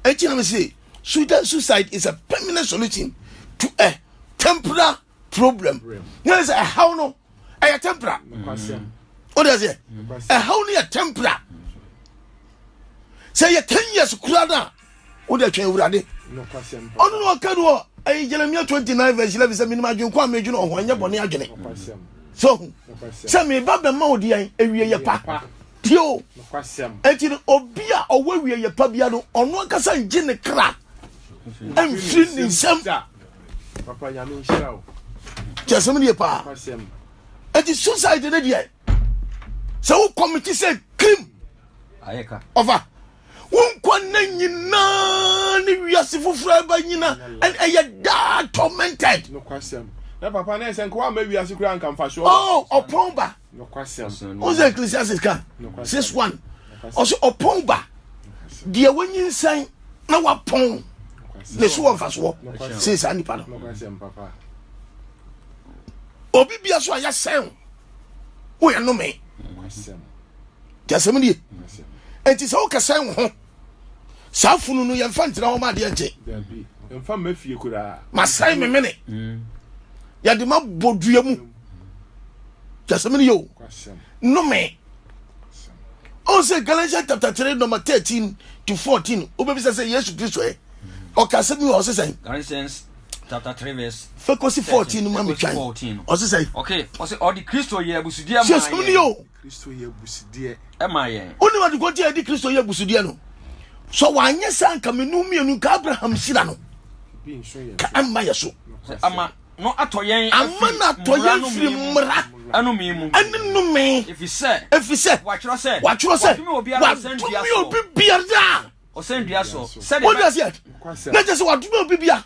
And you say suicide is a permanent solution to a temporary problem. Yes, a how no a temporary. What does it? A how near temporary. Say 10 years kurada. What the change already? Oh no, Kadu. Jeremiah 29 verse 11 says, "Minimum you come make you know when you born again." So, say me baba maudi and ewie ye pa. Tio. Enti obia owe ye pa bia no ono kasa nje ne kra. Em free ni nsam. Papa ya me nshira o. Chesem ni pa. Enti suicide ne dia. So who committee say crime. Ayeka. Over. Wonkwa na nyina ni wiase foforo ba nyina and da tormented. No kwasem. Na papa na ese nkwa ma wiase kura nka mfa so. Oh, upon ba. No kwasem. What's the Ecclesiastes ka? 6:1. Also upon ba. De wanyin san na wapon. Le so won faso. Say sa ni pa no. No kwasem papa. Obi bia so aya sen. Wo ya no me. Kwasem. Jasem ni. Enti so ka sen ho. Sa funu no yemfa ntra ho ma de nche. Dabi. Emfa mafie kura. Masai me mene. Ya de ma bodua mu. Jasem ni yo. Kwasem. No me. Also Galatians chapter 3 number 13 to 14. Obi say Jesus Christ eh. O ka se mi o se say. Galatians chapter 3 verse Fekosi 14 ma me twan. 14. O se say. Okay, o se all the Christo ye abusudie ma. Jesus ni yo. Kristo ye buside. E ma ye. Oni wa de go tie di Kristo ye busudie no. So wanye san ka menu mienu ka Abraham sira no. Bi nso ye. Ka amma ye so. Ama no atoyen amma na atoyen firi mmra anu mi mu. Anu me. If you say wa chiro se. Wa tumi obi biara. O send dia so. What does it? Na just wa tumi obi bia.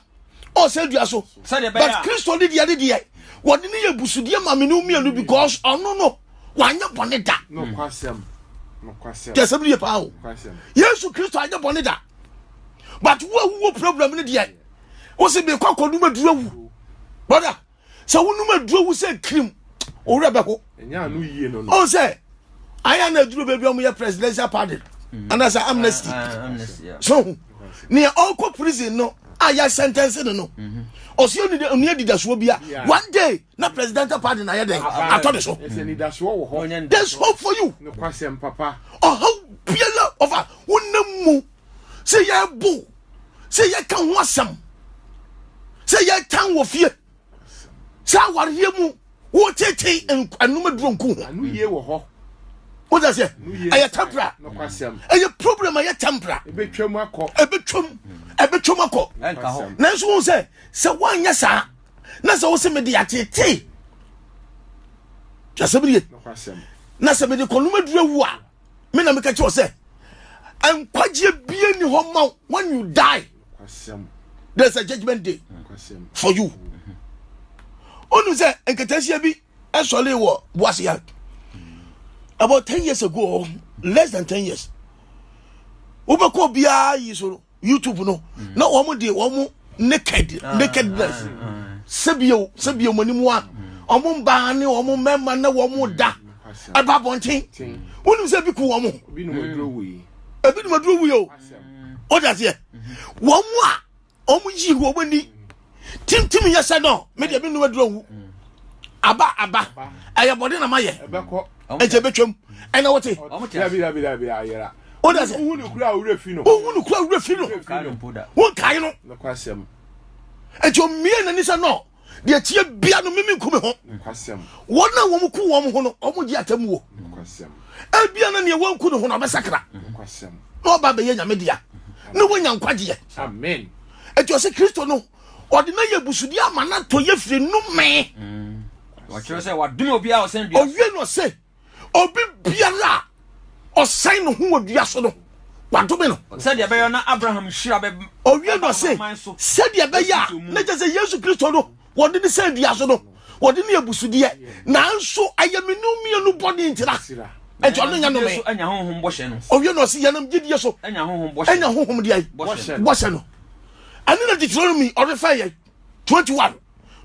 O send dia so. But Kristo ni dia. What ni ye busudie ma menu mienu because no. Wanya bone da. No kwasem. Jasem ni pa o. Yesu Kristo anya bone da. But wo problem ni dia. O se be kwa koduma duawu. Brother, so wonuma duawu say krim. O rebe ho. Enya anu yie no. O say aya na duro baby omo ye presidential pardon. And as amnesty. So, near all prison no aya sentence no. Osi oni dida so bia. One day na presidential pardon aya den. Atode so. There's hope for you. No kwasem papa. Oh how biela over wonam mu. Say ya bo. Say ya kan ho asam. Say ya tan wo fie. Sa warye mu. Wo tete anuma duro nku. Anu ye wo ho. What does it? Aya tempera. No kwasem. Aya problem aya tempera. Ebetwam akọ. Ebetwam akọ. Enka ho. Na so won say wanya sa. Na so wo se me de atete. Jasabiri. No kwasem. Na se me de konuma duro wu a. Me na me ka che o say enkwaje bie ni ho ma when you die. Kwasem. There's a judgment day for you. Onu say enkatasia bi esole wo boasia. About 10 years ago, less than 10 years. Ubeko biya yiso YouTube no. Na omo de omo nakedness. Sebio manimu a. Omo mba ne omo memma na omo da. Aba bontin. Wonu se bi ku omo. Bi no maduro wi. Ebi no maduro wi o. O da se. Womo a omo yi wo bani. Tim yesa no. Me de bi no maduro wu. Aba. Ayabode na maye. Ebeko. Eje betwam. Ena wote. Dabi ayera. O da se. Uhunu kura wure fi no. Uhunu kura wure fi no. Won kai no. No kwasem. Eje omie na nisa no. De tie bia no mimi nkume ho. Kwasem. Wona wo mu ku wo mu ho no. Omo ji atamu wo. Kwasem. E bia na ne wo nku no ho na obesakra. Kwasem. No ba be ye nyame dia. Ne wo nya nkwaje. Amen. Eje o se Kristo no. Ode na ye busudi amana to ye firi no me. Wa kiro se wa dumi obi a o send dia. Owie no se obi biara o sign no ho wadua so no. Wa dumi no. Said ya be na Abraham shira be. Owie no se said ya be ya na je se Yesu Kristo no. Wode ni send dia so no. Wode ni abusudi e. Nanso ayamenu mienu body ntira. Ejo no nya no me. Anya honhom boshe no. Owie no se yanam gidie so. Anya honhom boshe. Anya honhom dia. Boshe no. Ani na Deuteronomy or the fire 21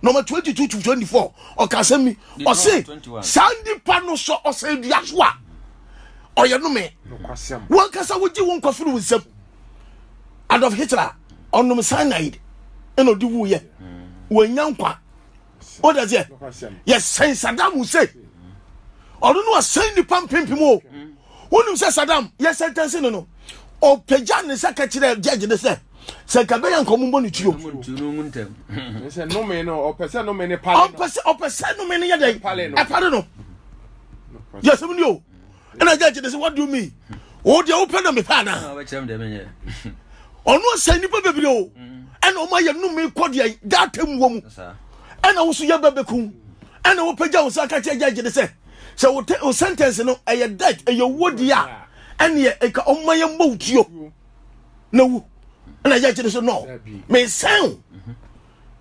number 22 to 24 o ka se mi o se sandi pano so o se dia so a o ye no me no kwasem won ka sa woji won kwafuru nsam Adolf Hitler onum cyanide eno di wu ye wanyankwa what does it yes say Saddam Hussein or no say ni pam pimpimo wonu say Saddam yes sentence no o peja ne secretary judge de say kabeya nkomo ni tuo say no me no o pese no me ne pale o pese no me ne ye dey e pale no yes me no and I judge say what do you mean o de open na me pa na ono say ni pa bebre o and o ma ye no me kode that am wo mu and I also yabebeku and o peja o secretary judge de say o sentence no e dead e wodia and ye e ka o ma ye mawtuo na wu and I just say no me sound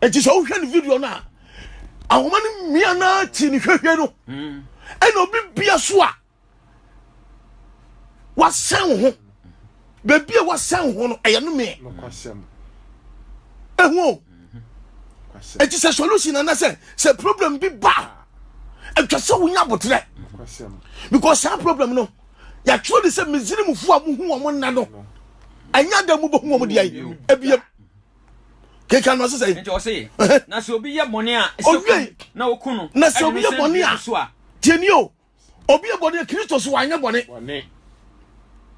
it is all kind video na awon mi ana ti ni hwehwe no and obi bia so a wa sound ho be bia wa sound ho no e no me no kwasem ehu it is a solution and I say problem be ba e twa se wunya botre kwasem because that problem no ya tro de say miziri fu amuhu omo na no anya da mu bohu omo dia ebiem ke kan no say nti o say na se obi ye bone a na okunu na se obi ye bone a tenio obi ye bone Kristo so anya bone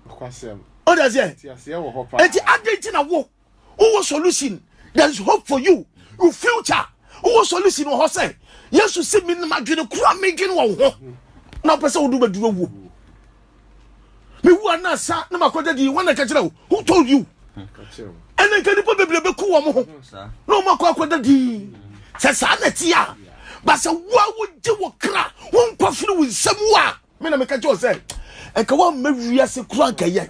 kwasem o da say ti ase wo ho pa enti agenti na wo solution there is hope for you your future wo solution wo say yesu se mi na madwene kura megin wo ho na pese wo do baduro wo me wu na sa na makoda di wana ka kire who told you and then can people be ku wo mo no makoda di se sa na tia ba se wa wo je wo kra wo nkofiri wo nsam a me na me ka jo say e ka wa mawia se kura ka ye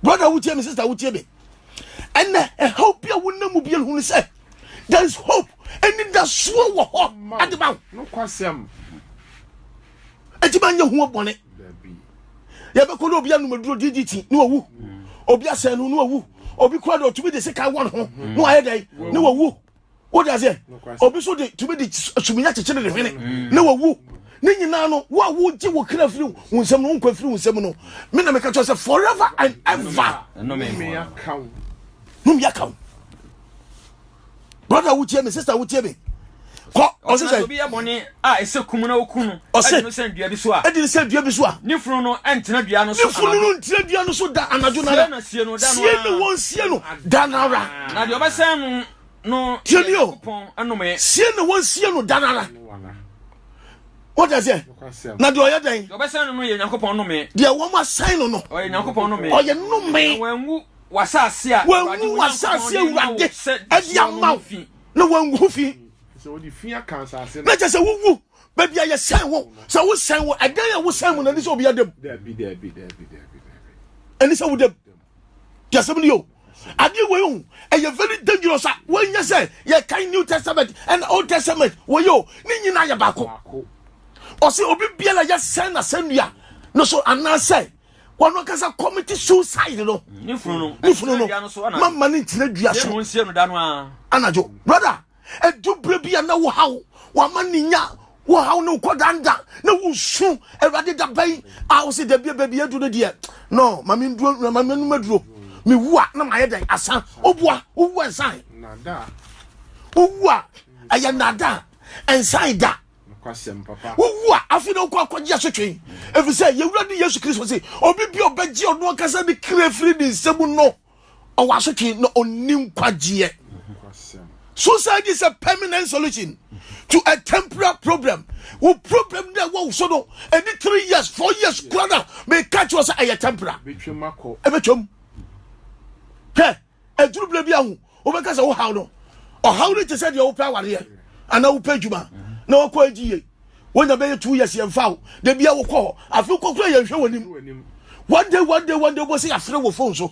brother wo tie me sister wo tie me and I hope you will not be able to say there is hope and in the soul of hope at the mouth. No kwasem. Etiba nya hu obone. Ya be ko no obi anu meduro DDT no wu. Obi asenu no wu. Obi kwa do to be the second one ho. No aye dai no wu. What does it? Obi so de to be the suminya chechele de hwene. No wu. Ni nyina no wo ji wo kra firi wo nsem no nkwa firi wo nsem no. Me na me ka to say forever and ever. No me account. Num yakam brother wo tie me sister wo tie me ko o say obi ya bone a ese kum na okunu no sen dua bi so a edi sen dua bi so a ni funu no entena dua no so ni funu no entena dua no so da anadwo na sie no won sie no da na ra na de obesen no pon anome sie no won sie no da na ra what does it na de oya dan obesen no ye Yakobon no me de wo ma sign no oye Yakobon no me oye no me wanwu wasase a wasase urade edi amaw na wanwu fi so di fia kan sase na je se wuwu ba bia ye sign wo so wo sign wo adan ya wo sign wo na ni so obi adem bi eni se wo dem jasem ni yo adi we hu e very dangerous a when you say ye kan New Testament and Old Testament we yo ni nyina ya bako o se obi bia la ye sign na sanua no so anan say one kasa committee suicide no ni funu no mama ni ntire dua so no nsie no da no a anajo brother e dubre bia na wo hawo wa maninya wo hawo no kodanda na wo su Ewurade da bai a wo se da bia edu no de no mama nduro mama nu maduro me wu a na maye den asa obua wo ensan nada wo aya nada ensan da kwasem papa wo afi no kwa kwaji asotwe efi say Ewurade Yesu Kristo say obi bi obaji ono kasa ni krefri ni nsemu no o wasotwe no onim kwaje suicide is a permanent solution to a temporary problem. Wo problem there wo so no any 3 years 4 years brother may catch us a temporary betwemako ebetwom he eduru bla bia hu obekasa wo haw no o haw no tese de wo pa ware ana wo pa djuma na wo ko agiye wonya be 2 years ye mfa de bia wo ko afi kokura ye hwe wonim one day wo say afre wo phone so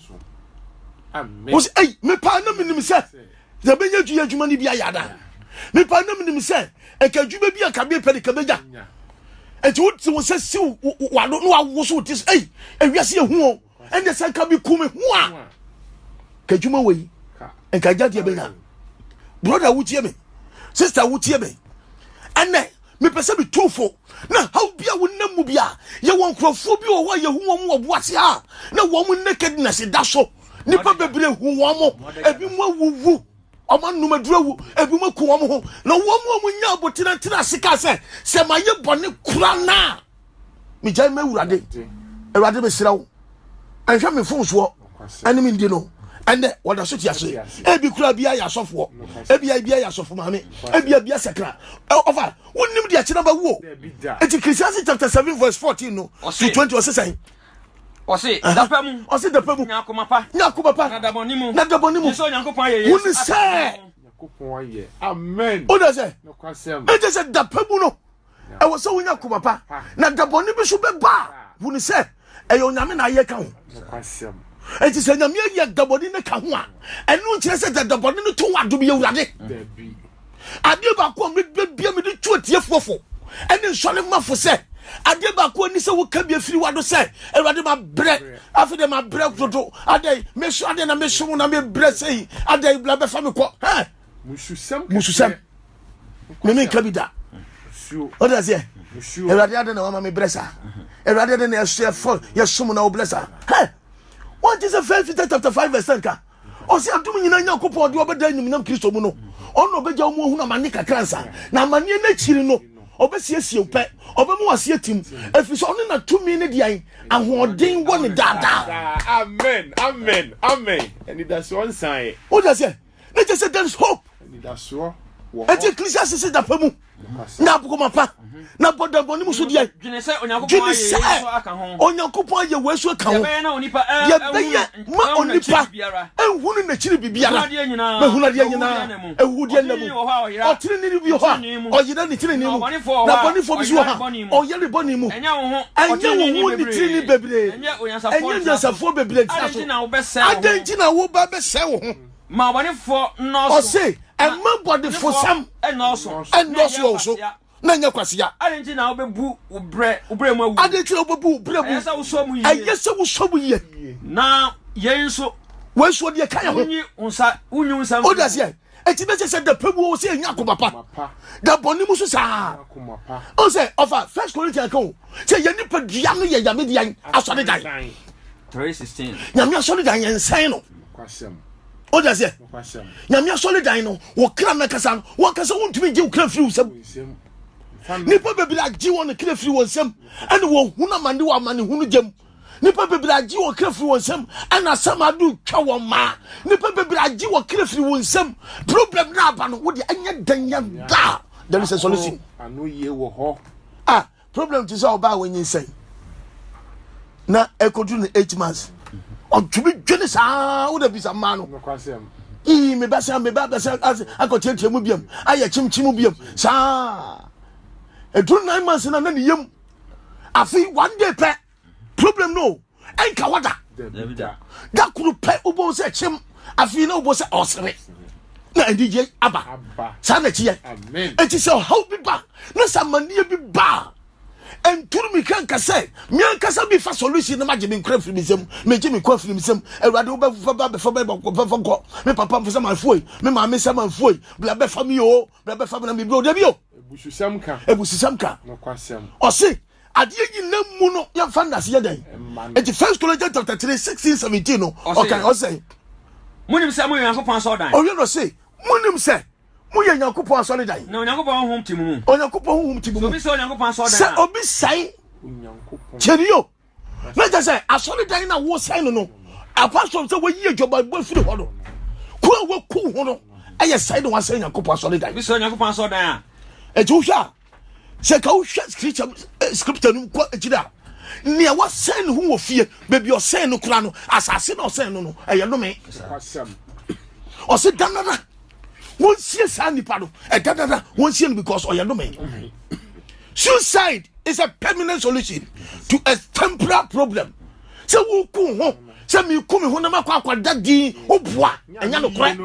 amen wo say ei me pa na minim se de benya dju adwuma ni bia yada me pa na minim se e ka djuma bia ka be pede ka beja enti wo se si wa no wo so tis ei ewiase ehu o ende se ka bi kume hu a ka djuma we en ka jade benya brother wo tie me sister wo tie me ene me pese be tufo na how bia wonam mu bia ye won krofo bi o wa ye hu won oboase a na won nakedness da so nipa bebre hu won ebi mu awuwu omo numadura wu ebi mu ku won ho na won mu nya abotena tena sika se maye bone kura na me jai me wurade ewurade be sirawo anhwa me fonso enemy ndi no ende wada so ti ase ebi kura bia ya sofo ebi bia ya sofo mame ebi bia sekra over wonim dia kina ba wo eti Ecclesiastes chapter 7 verse 14 no to 20 o say dapamu nyakomapa na dabonimu so nyankopon ye woni say nyankopon ye amen o da say no kwasem e say dapamu no e wo so nyakomapa na daboni bi so be ba woni say e yo nyame na ye ka ho no kwasem eti say nyame ye daboni ne ka ho a enu nkire say daboni no to wado bi ewurade ade ba ko me bia me de tuatie fofo ene nsole mafo say ade ba ko ni se wo ka bia firi wado say ewurade ma bre afide ma bre toto ade me so ade na me so na me bre say ade bla be fa me ko mususam me ka bi da o da say ewurade ade na wa ma me bre sa ewurade ade na ye so na wo bre sa what is a 1 Peter chapter 5 verse 10 ka o se adum nyina Nyankopon de obeda nyinam Kristo mu no ono beja mu hu na mane kakransa na mane na chiri no obesiesie pe obemu wasie tim efiso ono na tumi ne dian ahoden wo ne dada amen and that's one sign what does it let us say there is hope and that's so et Ecclesiastes se da pamu na bukoma pa na bodaboni muso dian dwene se onyankopon aye so aka ho onyankopon aye weso aka ho ye na onipa ma onipa ehunu na chiri bibiara ehunu de nyina ehudi namu otiri ni bi ho oyida ni tiri ni mu na boni fo bi so ha oyere boni mu enya wo ni tiri ni bebre enya nyasafo bebre tiaso adanti na wo ba be se wo ho ma boni fo no so o say emma body for some no so also na nya kwasia adanti na obebu ubre mu awu adanti na obebu ubre mu ayesa wo so mu ayesa wo so mu ye na yen so we so de kan ho unyi unsa o da se eti be se da pabu o se nya akobapa da boni mu so sa o se offer 1 Corinthians kan se ye nipa dua no ye yame dian asode dan 3:16 nyame asode dan ye nsan no kwasem o da se nyame asode dan no wo kra na kasa wo kasa wontumi je wo kra firi wo sam nipa bebira agi won kra firi wo sam ane wo huna mande wo amane hunu jam nipa bebira agi wo kra firi wo sam ana samadu twa wo ma nipa bebira agi wo kra firi wo sam problem na aba no wo de anya danya da there is a solution anu ye wo ho problem to solve ba when you say na ekodu ni 8 months on to be dwene sa wo da bisa ma no kwasem me ba akotiatia mu biam aye chimchimu biam sa edu 9 months na na yem afi one day pe problem no enka wada da kuru pe obo se chim afi na obo se osere na ndije aba sa na chiye amen enti se how bi ba na samanie bi ba enturu mi kan kase mi an kase bi fa solution na maje mi nkra firi misem me je mi kwa firi misem ewrade wo ba fa ko me papa mfo sama fuoi me ma me sama fuoi bla be fa mi o bla be fa na mi bro de bi o ebususam ka no kwasem o se ade nyina mu no ya fa ndase ye dan enti 1 Corinthians chapter 3 16 17 no okay o se munim se mo Yankopon so dan o ye no se munim se mo ye Yankopon so dan na Yankopon hom timu Yankopon hom timu so bi se Yankopon so dan se obi sai Yankopon cherio na just say asole dan na wo sai no apostle say wo yi adwoba bo firi ho no ko wo ku ho no aye sai no wa sai Yankopon asole dan bi se Yankopon so dan e ju hwa se ka wo hwa scripture no ko ejida ne wa sai no ho wo fie baby o sai no kura no asase no sai no eye no me kwasem o se danana won see sa nipa no e danana won see no because o ye no me suicide is a permanent solution to a temporary problem se wo ku ho se mi ku mi ho na makwa dadi oboa enya no kore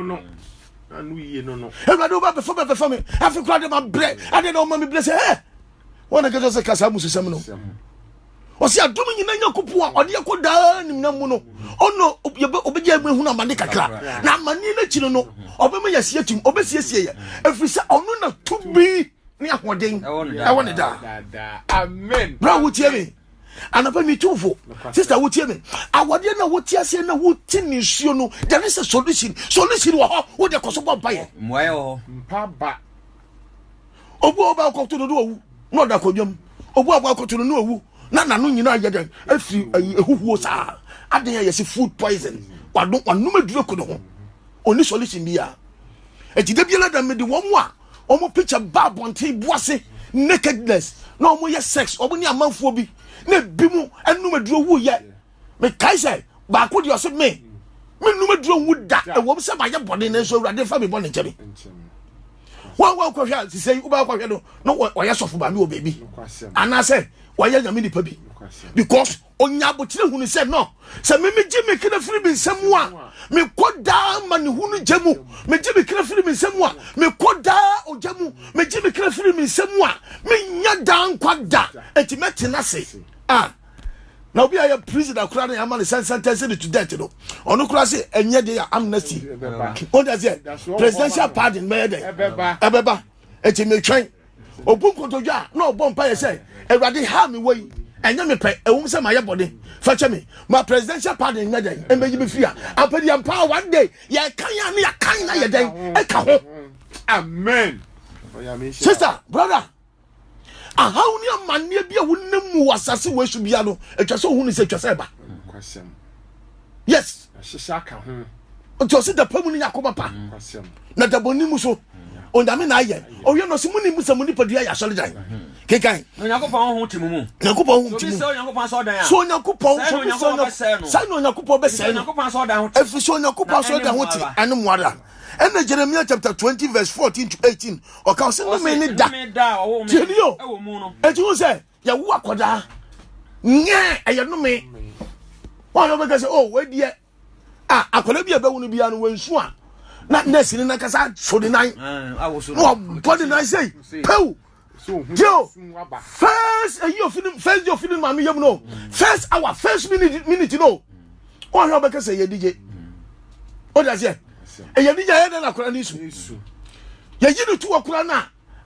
anu ye no ewrade oba be for me afi kura de ma bre ade na o ma mi bre se wona ke so se kasa mususam no o se adum nyina Nyankopon a ode yakoda nim na mu no ono obeje hu na mane kakra na mane na chiro no obema yasie tim obesiesie ya efiri se ono na to be ni ahoden I want da amen bra wotie me anapa mi tufo sister wotie me awade na wotie ase na wotie ni suo no there is a solution wo ho wo de koso bomba ye moye ho mpaba obu oba ko to do owu no da kodwam obu oba ko to no owu na nanu nyina ye den afiri ehuhuo sa aden ya yesi food poison wanu meduro ko no ho oni solution bia ejide bia la da me de wo mo a omo picture babonte boase nakedness na omo ye sex omo ni amanfo bi na bimu enu meduro wu ye me kai say ba ko de ose me nu meduro wu da e wo se ba ye body na so urade fa me body nchebe wa ko hwa say u ba ko hwa no wo ye sofo ba me o baby ana say wo ye nyame nipa bi because onya abotire hunu say no say me ji me kina free bi nsemu a me koda mani hunu jemu me ji me kina free bi nsemu a me koda ojamu me ji me kina free bi nsemu a me nya dan kwada etimeti na say na obi aye president akura na yamane sentence to death no onu kura say enye de amnesty on does it presidential pardon me dey ebeba etime twen obu kotoja na obompa ye say ewade ha me wey enye me pe ewum say maye body fache me my presidential pardon me dey embeji be free apedi empower one day ye kan ya na kan na ye den e ka ho amen sister brother aha uni amane bia wonam wasase wesu bia no etwase ohunu se twase ba kwasem yes shishaka ho otose da pamu ni yakoma pa kwasem na da bonimu so ondame na aye oye no simuni musamu ni padua ya solidan kekan Yakopon ho timumu Yakopon ho timumu so Yakopon so dan so Yakopon so no Yakopon be say no Yakopon so dan ho efi so Yakopon so dan ho ti ane muada and Jeremiah chapter 20 verse 14 to 18 o ka say no me ni da o me e wo mu no e ti wo say ya wo akoda nye e no me won yo be say oh we die akoda bia be wonu bia no wansu a na nurse ni na kasa so de nan no body nan say pew Joe, first you feeling mami yam no. First hour, first minute no. Oh, how about say ye DJ? Oh, that's it. E ye DJ na akura ni su. Ye yi tu akura na.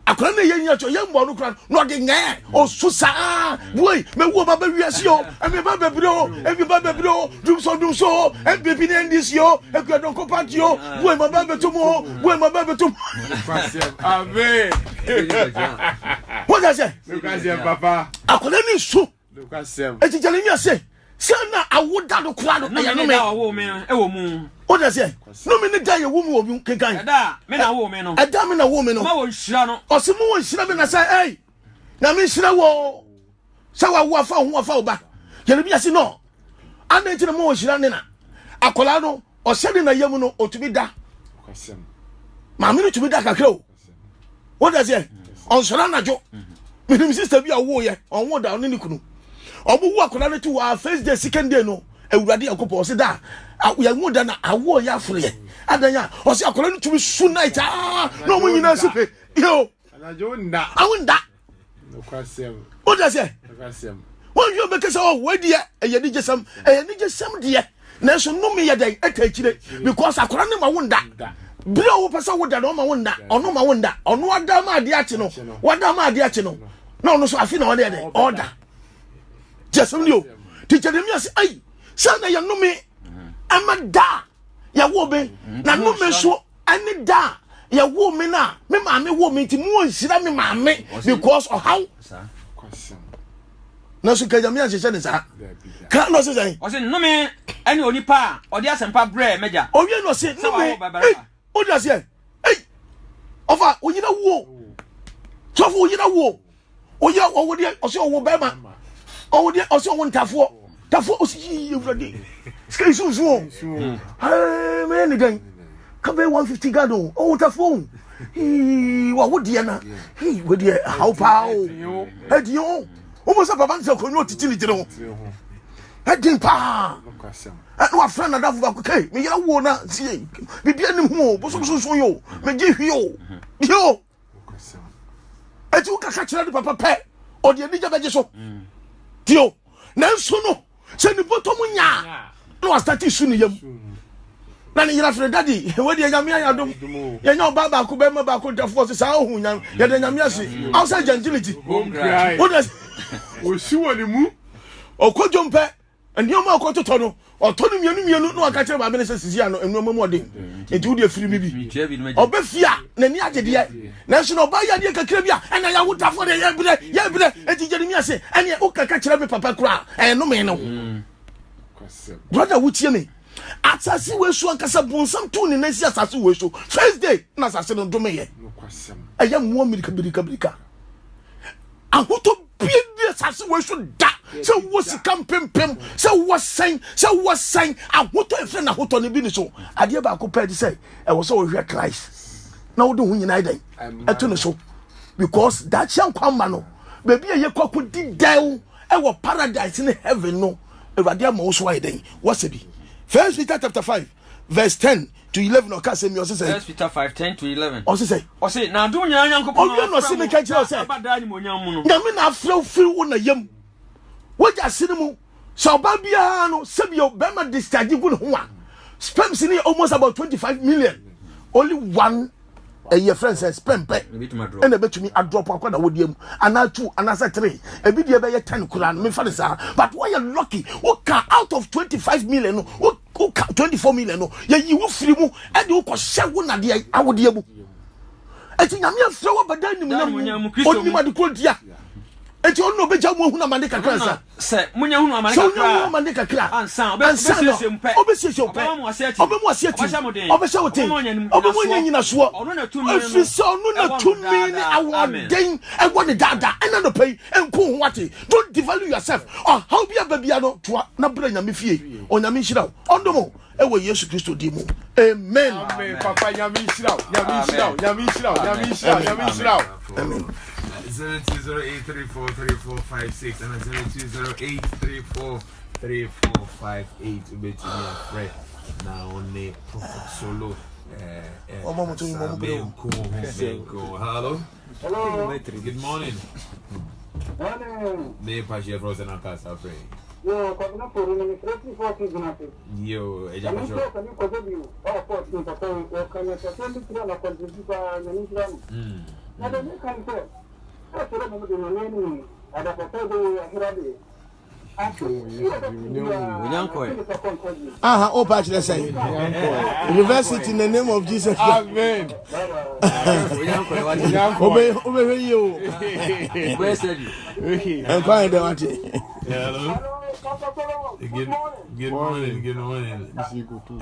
Akura na ye nya cho ye mbo no kura no de nge. O su sa. Boy, me wo ba wiase yo. E me ba bebro, dum so, e bebi na ndis yo. E kwa don ko party yo. Boy, ma ba betumo, boy, ma ba betum. Amen. What does it? Lucasem papa. Akura ni su. Lucasem. E ti jale mi ase. Sana awoda do kura do ya no me. Wo me e wo mu. What does it? No me da ye wo mu obi kenkan. Eda me na wo me no. Eda me na wo me no. Ma wo nhira no. O se mu wo nhira me na say eh. Na me nhira wo. Sa wa wo afa oba. Yele bi ase no. Ana nti na mu wo nhira ne na. Akola no o se de na yam no otubi da. Lucasem. Ma me no tubi da kakra o. What does it? On sora na jo. Me ni sister bi awo ye. On wo da on ni kunu. Obu wu akola no tu first day second day no. Ewurade akopɔ se da. Ya wo da na awo ya afre. Adanya o se akola no tubi su night no mo nyina sipe. Yo. Anajo nda. Awunda. Lucasem. What does it? Lucasem. When you make us oh we dia e ni jesam dia. Na so no me ya dai atachire because akola ne ma wunda. Bia wo pesa wo da no ma wunda. Ono ma wunda. Ono ada ma ade ache no. Wada ma ade ache no. Na ono so afi na wo de order. Jesam yo. Teacher dem ya say ai sana ya no me amada ya wo be na no me so ani da ya wo me na me ma me wo me ti mu nsira me ma me because of how na so ka jam ya se ne sa ka no se say o se no me ani onipa o de asempa bre meja o wi no se no me o da se ei ofa o yina wo so fo o yina wo o ya o wo de o se o wo be ma o de o se o ntafo tafo o si Ewurade sky so hey me ni gan ka be 150 gado o tafo wa wo de na wo de how pa o hedio o mo sa papa nse ko no titi ni jire ho hedin pa wa friend na dafu ba ko kai me yira wo na sie bibia nim ho bo so yo me gi hwi yo eti u kaka kira de papa pe o de ni jabe so tio na nso no se ni boto mu nya no start su ni yam na ne yira fere daddy we dey nyame ayadom ye nya oba ba ko be ma ba ko da force sa ohun nyam ye dey nyame ase outside gentility home cry what does o si woni mu okojo mpe ndioma okototo no otonu mienu no aka kire ba me se sisi ano enu mamu ode enti wo dey firi bibi obefia na ni agede ye na so no ba ya de kakira bia ena ya wutafo de ye bre enti jeremia se ene o kaka kire me papa kura no me no brother wutie me atasi we so ankasa bonsam tu ni nasi asase we so first day na asase no dome ye aya mu amerika ahoto bia asase we so da se wo sika pempem se wo san ahoto efre na ahoto ne bi ni so ade ba ko pedi say e wo so wo hwe Christ na wo do hu nyina idan eto ne so because that chan kwamba no baby ye kwaku di dan e wo paradise in heaven no Ewade ma wo so idan what say bi First Peter chapter 5 verse 10 to 11 or can say me say First Peter 5 10 to 11 o say na do nya Nyankopon o no say me ka kire o say abada ni monyam mu no nyame na afrɛ firi wo na yam woja sene mu so ba bia no se bi o be ma discharge gu ne ho a spam sene almost about 25 million only one a year friend says spam pe and a betumi a drop akwa wo diam ana 2 ana 3 e bi dia be ye 10 kura no me fa sa but why you lucky who can out of 25 million who 24 million no ye yi wo firi mu e de wo ko hye wo na de awode abu e ti nyame afre wo badan nim na oni ma de ko dia eti ono be jamu hu na mande kakra sa se munya hu na mande kakra so hu mande kakra ansa obesiesempe obemu asieti obesewoti obemu nyina so ofri so no na tumi ni awoden e wo ne dada ena no pay enko hu wate don't devalue yourself oh how be babia no to na bra nyame fie onyame nhira ondomo e wo Yesu Kristo di mu amen amen papa nyame nhira amen 0208343456 and 0208343458 ubeti ni afre na one Prophet Solo hello good morning me pashe frozen akasa afre yo kwa por ni 34 zinate yo eja pasho ni kwa debi au kwa ni kwa kwa tendi kila na contribute na nini na ndio kanisa sasa mimi ndio nini adapoteza ahirabi aha o patch let's say university in the name of Jesus amen obey you and find the what hello good morning MC Goto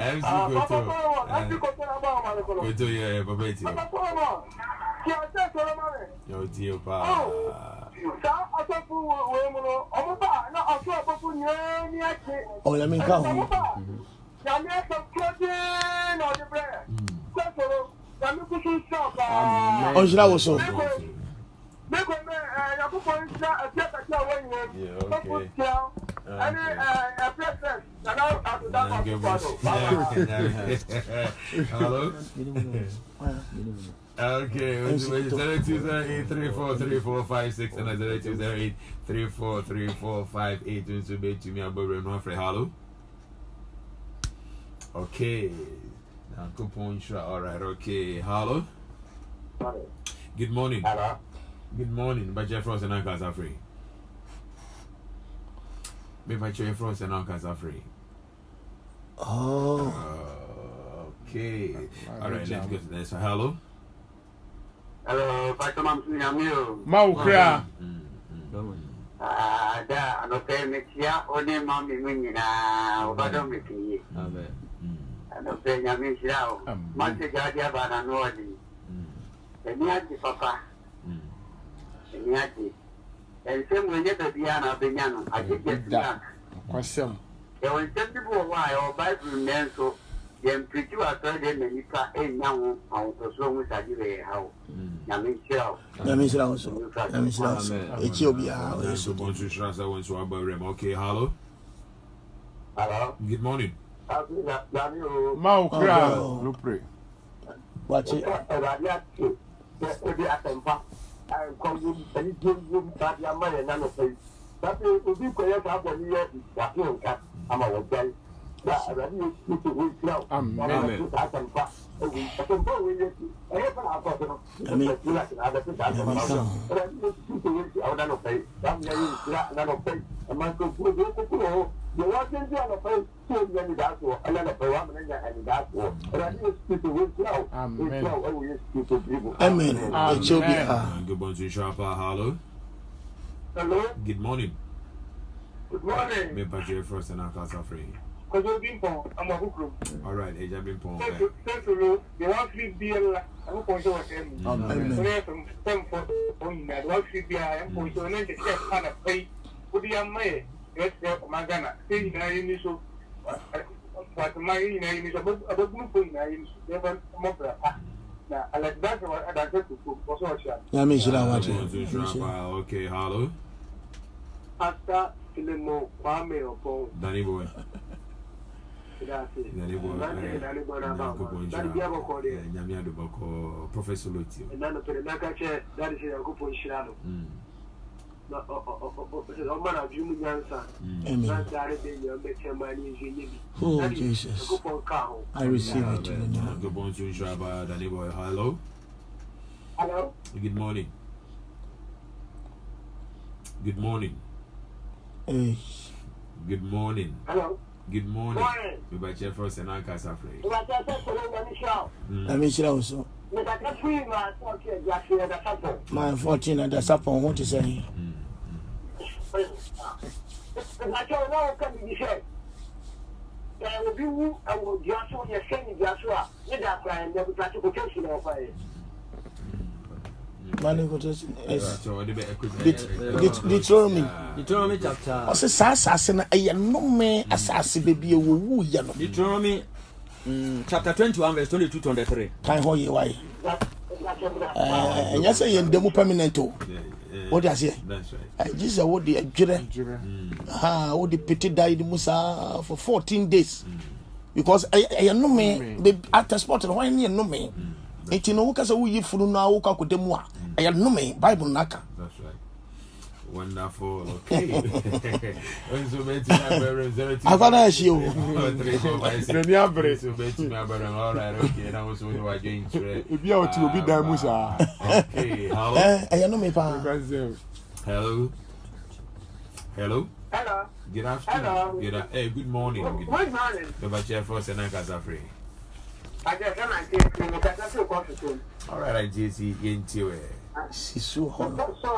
yeah babeti yo dear pa oh let me go oh jira wo so hello okay, 0208343456 and 0208343458 to be to me about no free hello. Okay. Now coupon sure all right, okay. Hello. Good morning. Hello. Good morning. But Jeff Frost and Uncles are free. Me by Jeff Frost and Uncles are free. Oh. Okay. All right, let's go to this. Hello. Hello, Pastor Mamsu Maukra. Da anope metia one mami nyina obado meki. Amen. Anope nyame shirao. Mate jadia bana nodi. Eniati papa. Eniati. Else mwenye bebia na benyano ajije Da. Kwasem. E won tembibo wa o Bible nenso yem preach wa so de nipa enya ho awutoso mu sajire hawo. Nyame shirao. Echi obia So bon to Strasser went to Abarem. Okay, hello. Hello. Good morning. Maukra. No pray. watch it Amen. It shall be. Good morning to Sharpa. Hello. Hello. Good morning. Good morning. Me Patrick Frost and Akasa Free. I'm a hook. All right, Eja Bimpong. Thank you. The 1 3 BL. I'm going to work him. Amen. From 10 for that 1 3 BL. I'm going to let the chef kind of pay. Would you have made? Yes, Magana. Say, you so. But my name is a group in I never more. Now, I like that. I got to also. Yeah, me should have Good watched morning to it. Sharpa. Okay, hello. After Filemo, Kwame or Paul. Danny Boy. Danny boy. Nyamia Dubako, Professor Lutio. And then the Penaka, that is a good point. Shirano. No, man, of human answer. Amen. Oh, Jesus. I receive it. Good morning to Sharpa. Danny Boy. Hello. Hello. Good morning. Good morning. Hey. Good morning. Hello. Good morning. Morning. We by Chef Frost and Akasa Free. I mean, she also. My 14 and that's up on what to say. Deuteronomy chapter. I say, Sassa, I no me assassin baby, woo, yellow. Deuteronomy chapter 21, verse 22 to 23. Can't hold you why. And yes, I am demo permanent. What does he? That's right. Jesus, what the jure. Ah, what the pity died Musa for 14 days. Because I know me, at the spot, and why near no me. It in Oka, so we flew now, Oka with them. I know me, Bible Naka. That's right. Wonderful. Okay. I've got a show. All right. Okay. That was when you were going to. If you are to be Damusa. Okay. Hello. I know me, pa. Hello. Hello. Hello. Good afternoon. Hello. Hey, good morning. Good morning. The Bachelor Force and Akasa Free. I just come and take you. That's your question. All right. I just see into it. Sisu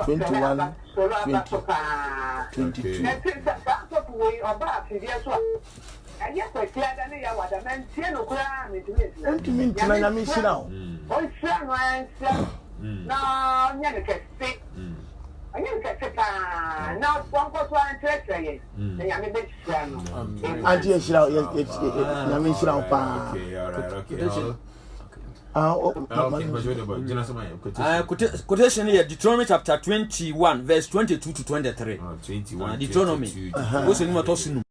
21, 20, 22. And to me, tonight, I mean, sit down. I just sit out, yes, I mean, sit down. Okay, all right. Okay. Quotation here, Deuteronomy chapter 21, verse 22 to 23. 21. Deuteronomy. What's in my tossing?